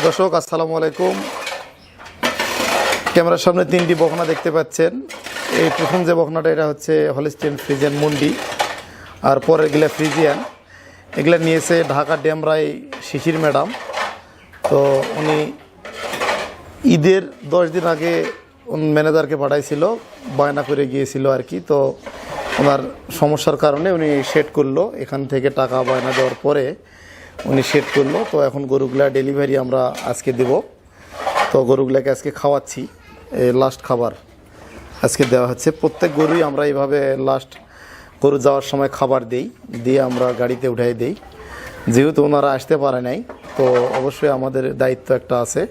দর্শক আসসালামু আলাইকুম। ক্যামেরার সামনে তিনটি বকনা দেখতে পাচ্ছেন। এই প্রথম যে বকনাটা এটা হচ্ছে হলিস্টিয়ান ফ্রিজিয়ান মুন্ডি, আর পরের গিলা ফ্রিজিয়ান। এগুলা নিয়েছে ঢাকা ডেমরাই শিশির ম্যাডাম। তো উনি ঈদের 10 দিন আগে ম্যানেজারকে পাঠাইছিল, বায়না করে গিয়েছিল আর কি। তো ওনার সমস্যার কারণে উনি সেট করলো, এখান থেকে টাকা বায়না দেওয়ার পরে উনি সেট করলো। তো এখন গরুগুলা ডেলিভারি আমরা আজকে দেব। তো গরুগুলাকে আজকে খাওয়াচ্ছি, লাস্ট খাবার আজকে দেওয়া হচ্ছে। প্রত্যেক গরুই আমরা এইভাবে লাস্ট গরু যাওয়ার সময় খাবার দিয়ে আমরা গাড়িতে উঠাই দেই। যেহেতু ওনারা আসতে পারে নাই, তো অবশ্যই আমাদের দায়িত্ব একটা আছে।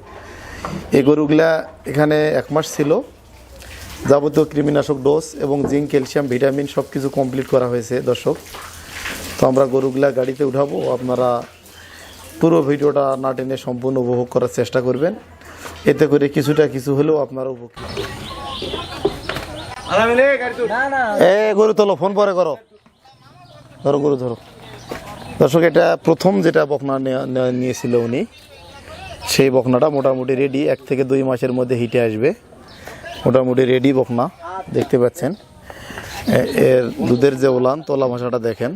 এই গরুগুলা এখানে 1 মাস ছিল, যাবতীয় কৃমিনাশক ডোজ এবং জিঙ্ক, ক্যালসিয়াম, ভিটামিন সব কিছু কমপ্লিট করা হয়েছে দর্শক। তো আমরা গরুগুলা গাড়িতে উঠাবো, আপনারা পুরো ভিডিওটা না টেনে সম্পূর্ণ উপভোগ করার চেষ্টা করবেন। এতে করে কিছু হলেও আপনারা উপভোগ। গরু তোলো, ফোন পরে করো, ধরো গরু ধরো। দর্শক, এটা প্রথম যেটা বকনা নিয়েছিল উনি, সেই বকনাটা মোটামুটি রেডি। 1 থেকে 2 মাসের মধ্যে হিটে আসবে, মোটামুটি রেডি বকনা। দেখতে পাচ্ছেন এর দুধের যে ওলান, তোলা ভাষাটা দেখেন।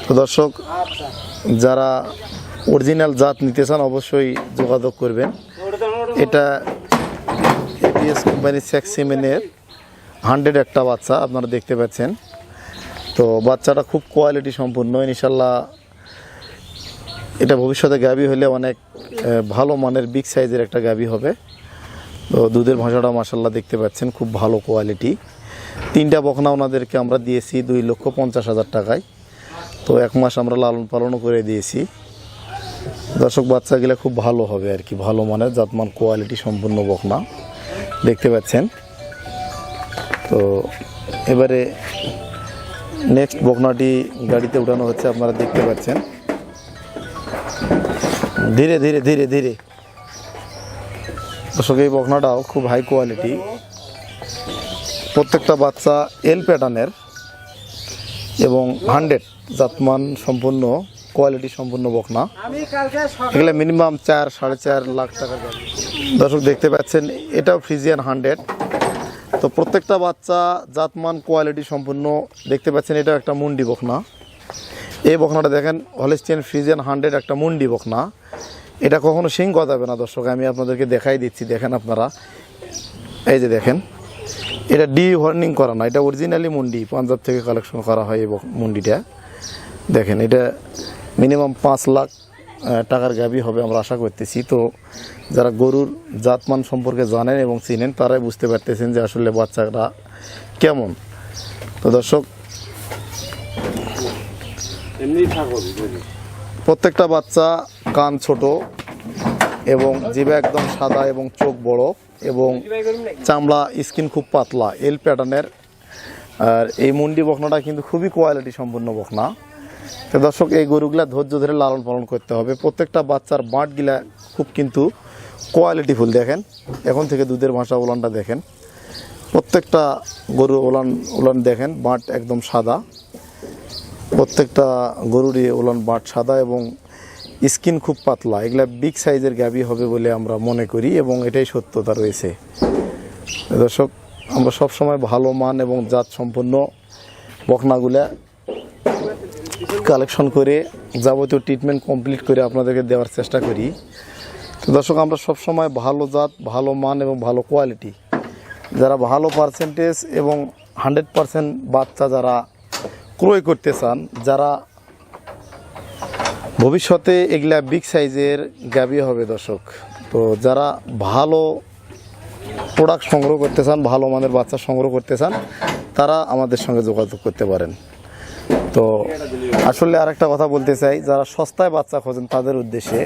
তো দর্শক, যারা অরিজিনাল জাত নিতে চান অবশ্যই যোগাযোগ করবেন। এটা এপিএস কোম্পানির সেক্সিমেনের 100 একটা বাচ্চা আপনারা দেখতে পাচ্ছেন। তো বাচ্চাটা খুব কোয়ালিটি সম্পূর্ণ, ইনশাল্লাহ এটা ভবিষ্যতে গাভী হলে অনেক ভালো মানের বিগ সাইজের একটা গাভী হবে। তো দুধের ভাষাটা মাশাল্লাহ দেখতে পাচ্ছেন, খুব ভালো কোয়ালিটি। 3টা বকনা ওনাদেরকে আমরা দিয়েছি 2,50,000 টাকায়। তো 1 মাস আমরা লালন পালনও করে দিয়েছি দর্শক। বাচ্চাগুলো খুব ভালো হবে আর কি, ভালো মানের জাতমান কোয়ালিটি সম্পূর্ণ বকনা দেখতে পাচ্ছেন। তো এবারে নেক্সট বকনাটি গাড়িতে উঠানো হচ্ছে, আপনারা দেখতে পাচ্ছেন। ধীরে ধীরে ধীরে ধীরে দর্শক, এই বকনাটাও খুব হাই কোয়ালিটি। প্রত্যেকটা বাচ্চা এল প্যাটার্নের এবং 100 জাতমান সম্পূর্ণ কোয়ালিটি সম্পূর্ণ বকনা। এগুলো মিনিমাম 4-4.5 লাখ টাকা যাবে দর্শক। দেখতে পাচ্ছেন এটাও ফ্রিজিয়ান 100। তো প্রত্যেকটা বাচ্চা জাতমান কোয়ালিটি সম্পূর্ণ দেখতে পাচ্ছেন। এটাও একটা মুন্ডি বকনা। এই বকনাটা দেখেন, হলিস্টিয়ান ফ্রিজিয়ান 100 একটা মুন্ডি বকনা। এটা কখনো সিং গজাবে না দর্শক, আমি আপনাদেরকে দেখাই দিচ্ছি। দেখেন আপনারা, এই যে দেখেন, এটা ডি ওয়ার্নিং করা না, এটা অরিজিনালি মুন্ডি, পাঞ্জাব থেকে কালেকশন করা হয় এই মুন্ডিটা। দেখেন, এটা মিনিমাম 5 লাখ টাকার গাভী হবে আমরা আশা করতেছি। তো যারা গরুর জাতমান সম্পর্কে জানেন এবং চিনেন তারাই বুঝতে পারতেছেন যে আসলে বাচ্চাটা কেমন। তো দর্শক, প্রত্যেকটা বাচ্চা কান ছোট এবং জিভা একদম সাদা এবং চোখ বড় এবং চামড়া স্কিন খুব পাতলা, এল প্যাটার্নের। আর এই মুন্ডি বকনাটা কিন্তু খুবই কোয়ালিটি সম্পূর্ণ বকনা। তো দর্শক, এই গরুগুলা ধৈর্য ধরে লালন পালন করতে হবে। প্রত্যেকটা বাচ্চার বাঁটগুলা খুব কিন্তু কোয়ালিটিফুল। দেখেন, এখন থেকে দুধের ভাষা ওলানটা দেখেন। প্রত্যেকটা গরু ওলান দেখেন, বাঁট একদম সাদা। প্রত্যেকটা গরুরই ওলান বাঁট সাদা এবং স্কিন খুব পাতলা। এগুলা বিগ সাইজের গাভী হবে বলে আমরা মনে করি এবং এটাই সত্যতা রয়েছে দর্শক। আমরা সবসময় ভালো মান এবং জাত সম্পন্ন বকনাগুলা কালেকশন করে যাবতীয় ট্রিটমেন্ট কমপ্লিট করে আপনাদেরকে দেওয়ার চেষ্টা করি। তো দর্শক, আমরা সবসময় ভালো জাত, ভালো মান এবং ভালো কোয়ালিটি, যারা ভালো পার্সেন্টেজ এবং 100% বাচ্চা যারা ক্রয় করতে চান, যারা ভবিষ্যতে এগুলা বিগ সাইজের গাভী হবে দর্শক। তো যারা ভালো প্রোডাক্ট সংগ্রহ করতে চান, ভালো মানের বাচ্চা সংগ্রহ করতে চান, তারা আমাদের সঙ্গে যোগাযোগ করতে পারেন। তো আসলে আরেকটা কথা বলতে চাই, যারা সস্তায় বাচ্চা খোঁজেন তাদের উদ্দেশ্যে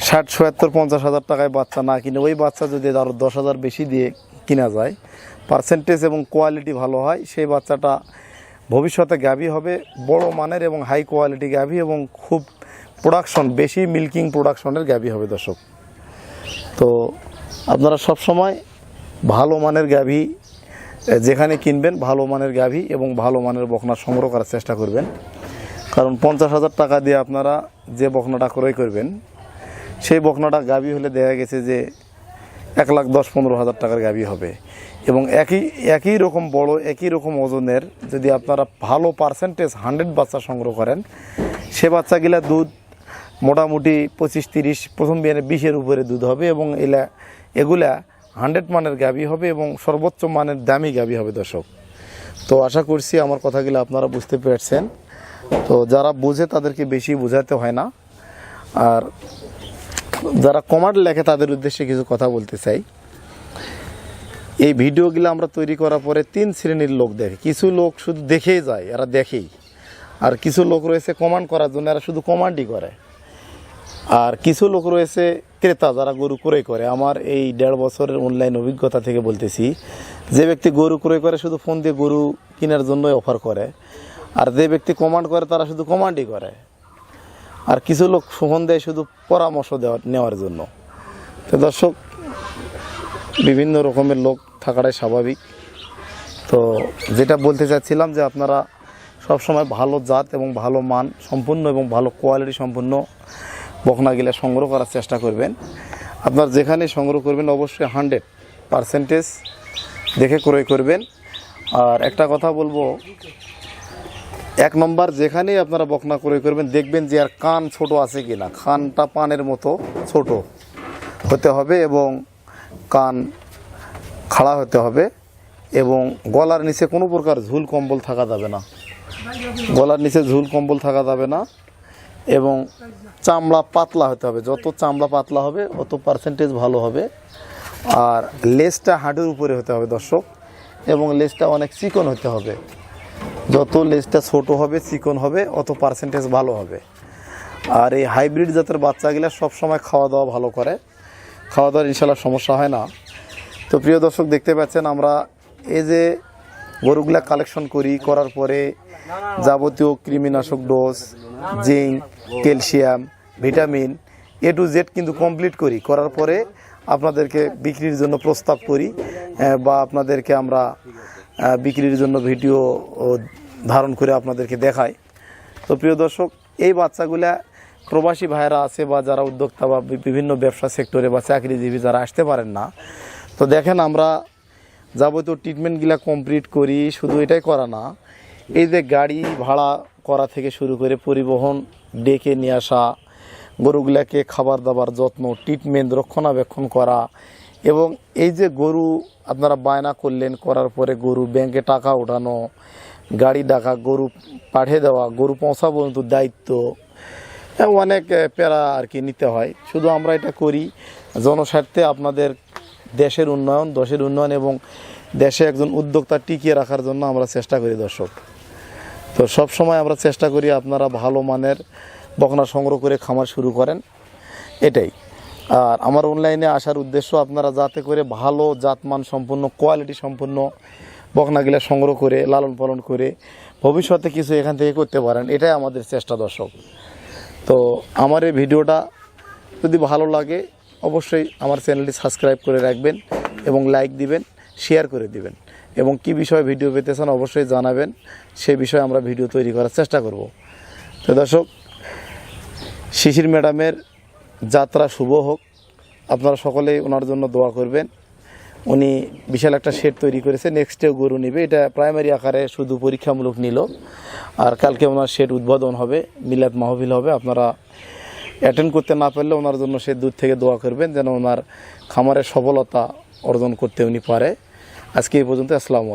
60, 70, 50,000 টাকায় বাচ্চা না কিনে ওই বাচ্চা যদি আরও 10,000 বেশি দিয়ে কিনা যায়, পার্সেন্টেজ এবং কোয়ালিটি ভালো হয়, সেই বাচ্চাটা ভবিষ্যতে গাভী হবে বড় মানের এবং হাই কোয়ালিটি গাভী এবং খুব প্রোডাকশন, বেশি মিল্কিং প্রোডাকশনের গাভী হবে দর্শক। তো আপনারা সব সময় ভালো মানের গাভী যেখানে কিনবেন, ভালো মানের গাভী এবং ভালো মানের বকনা সংগ্রহ করার চেষ্টা করবেন। কারণ 50,000 টাকা দিয়ে আপনারা যে বকনাটা ক্রয় করবেন সেই বকনাটা গাভী হলে দেখা গেছে যে 1,10,15,000 টাকার গাভী হবে। এবং একই রকম বড় একই রকম ওজনের যদি আপনারা ভালো পার্সেন্টেজ 100 বাচ্চা সংগ্রহ করেন, সে বাচ্চাগুলা দুধ মোটামুটি 25-30, প্রথম বিয়ানে 20-এর উপরে দুধ হবে এবং এগুলা 100 মানের গাভী হবে এবং সর্বোচ্চ মানের দামি গাভী হবে দর্শক। তো আশা করছি আমার কথাগুলো আপনারা বুঝতে পেরেছেন। তো যারা বুঝে তাদেরকে বেশি বোঝাতে হয় না, আর যারা কমেন্ট লেখে তাদের উদ্দেশ্যে কিছু কথা বলতে চাই। এই ভিডিওগুলো আমরা তৈরি করার পরে 3 শ্রেণীর লোক দেখে। কিছু লোক শুধু দেখেই যায়, এরা দেখেই। আর কিছু লোক রয়েছে কমেন্ট করার জন্য, এরা শুধু কমেন্টই করে। আর কিছু লোক রয়েছে ক্রেতা, যারা গরু ক্রয় করে। আমার এই 1.5 বছরের অনলাইন অভিজ্ঞতা থেকে বলতেছি, যে ব্যক্তি গরু ক্রয় করে শুধু ফোন দিয়ে গরু কেনার জন্যই অফার করে, আর যে ব্যক্তি কমেন্ট করে তারা শুধু কমেন্টই করে। আর কিছু লোক ফোন দেয় শুধু পরামর্শ নেওয়ার জন্য। তো দর্শক, বিভিন্ন রকমের লোক থাকাটাই স্বাভাবিক। তো যেটা বলতে চাচ্ছিলাম যে আপনারা সবসময় ভালো জাত এবং ভালো মান সম্পূর্ণ এবং ভালো কোয়ালিটি সম্পূর্ণ বকনাগুলা সংগ্রহ করার চেষ্টা করবেন। আপনার যেখানে সংগ্রহ করবেন অবশ্যই 100% দেখে ক্রয় করবেন। আর একটা কথা বলবো, 1 নম্বর, যেখানেই আপনারা বকনা ক্রয় করবেন দেখবেন যে আর কান ছোট আছে কিনা। কানটা পানের মতো ছোট হতে হবে এবং কান খাড়া হতে হবে এবং গলার নিচে কোনো প্রকার ঝুল কম্বল থাকা যাবে না। গলার নিচে ঝুল কম্বল থাকা যাবে না এবং চামড়া পাতলা হতে হবে। যত চামড়া পাতলা হবে অত পার্সেন্টেজ ভালো হবে। আর লেজটা হাঁটুর উপরে হতে হবে দর্শক, এবং লেজটা অনেক চিকন হতে হবে। যত লেজটা ছোট হবে চিকন হবে অত পার্সেন্টেজ ভালো হবে। আর এই হাইব্রিড জাতের বাচ্চাগুলা সবসময় খাওয়া দাওয়া ভালো করে, খাওয়া দাওয়ার ইনশাল্লাহ সমস্যা হয় না। তো প্রিয় দর্শক, দেখতে পাচ্ছেন আমরা এই যে গরুগুলা কালেকশন করার পরে যাবতীয় কৃমিনাশক dose, zinc, calcium, vitamin A to Z কিন্তু কমপ্লিট করার পরে আপনাদেরকে বিক্রির জন্য প্রস্তাব করি বা আপনাদেরকে আমরা বিক্রির জন্য ভিডিও ধারণ করে আপনাদেরকে দেখাই। তো প্রিয় দর্শক, এই বাচ্চাগুলা প্রবাসী ভাইরা আছে বা যারা উদ্যোক্তা বা বিভিন্ন ব্যবসা সেক্টরে বা চাকরিজীবী যারা আসতে পারেন না, তো দেখেন আমরা যাবতীয় ট্রিটমেন্টগুলা কমপ্লিট করি। শুধু এটাই করা না, এই যে গাড়ি ভাড়া করা থেকে শুরু করে পরিবহন, ডেকে নিয়ে আসা, গরুগুলাকে খাবার দাবার যত্ন, ট্রিটমেন্ট, রক্ষণাবেক্ষণ করা, এবং এই যে গরু আপনারা বায়না করলেন, করার পরে গরু ব্যাংকে টাকা ওঠানো, গাড়ি ডাকা, গরু পাঠিয়ে দেওয়া, গরু পৌঁছা পর্যন্ত দায়িত্ব, অনেক প্যারা আর কি নিতে হয়। শুধু আমরা এটা করি জনস্বার্থে, আপনাদের দেশের উন্নয়ন, দেশের উন্নয়ন এবং দেশে একজন উদ্যোক্তা টিকিয়ে রাখার জন্য আমরা চেষ্টা করি দর্শক। তো সব সময় আমরা চেষ্টা করি আপনারা ভালো মানের বকনা সংগ্রহ করে খামার শুরু করেন, এটাই। আর আমার অনলাইনে আসার উদ্দেশ্য আপনারা যাতে করে ভালো জাতমান সম্পন্ন, কোয়ালিটি সম্পন্ন বকনাগুলা সংগ্রহ করে লালন পালন করে ভবিষ্যতে কিছু এখান থেকে করতে পারেন, এটাই আমাদের চেষ্টা দর্শক। তো আমার এই ভিডিওটা যদি ভালো লাগে অবশ্যই আমার চ্যানেলটি সাবস্ক্রাইব করে রাখবেন এবং লাইক দিবেন, শেয়ার করে দিবেন, এবং কি বিষয়ে ভিডিও পেতে চান অবশ্যই জানাবেন, সেই বিষয়ে আমরা ভিডিও তৈরি করার চেষ্টা করব। তো দর্শক, শিশির ম্যাডামের যাত্রা শুভ হোক। আপনারা সকলেই ওনার জন্য দোয়া করবেন। উনি বিশাল একটা শেড তৈরি করেছে, নেক্সটেও গরু নেবে। এটা প্রাইমারি আকারে শুধু পরীক্ষামূলক নিল, আর কালকে ওনার শেড উদ্বোধন হবে, মিলাদ মাহফিল হবে। আপনারা অ্যাটেন্ড করতে না পারলে ওনার জন্য সে দূর থেকে দোয়া করবেন, যেন ওনার খামারের সফলতা অর্জন করতে উনি পারে। আজকে এই পর্যন্ত। আসসালামু আলাইকুম।